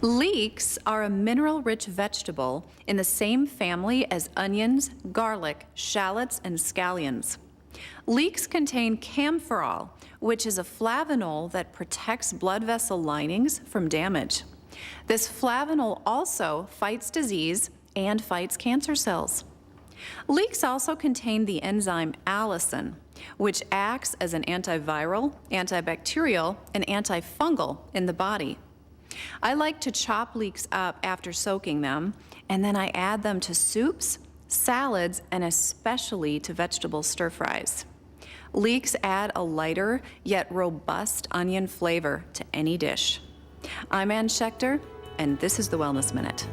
Leeks are a mineral-rich vegetable in the same family as onions, garlic, shallots, and scallions. Leeks contain camphorol, which is a flavanol that protects blood vessel linings from damage. This flavanol also fights disease and fights cancer cells. Leeks also contain the enzyme allicin, which acts as an antiviral, antibacterial, and antifungal in the body. I like to chop leeks up after soaking them, and then I add them to soups, salads, and especially to vegetable stir-fries. Leeks add a lighter yet robust onion flavor to any dish. I'm Ann Schechter, and this is the Wellness Minute.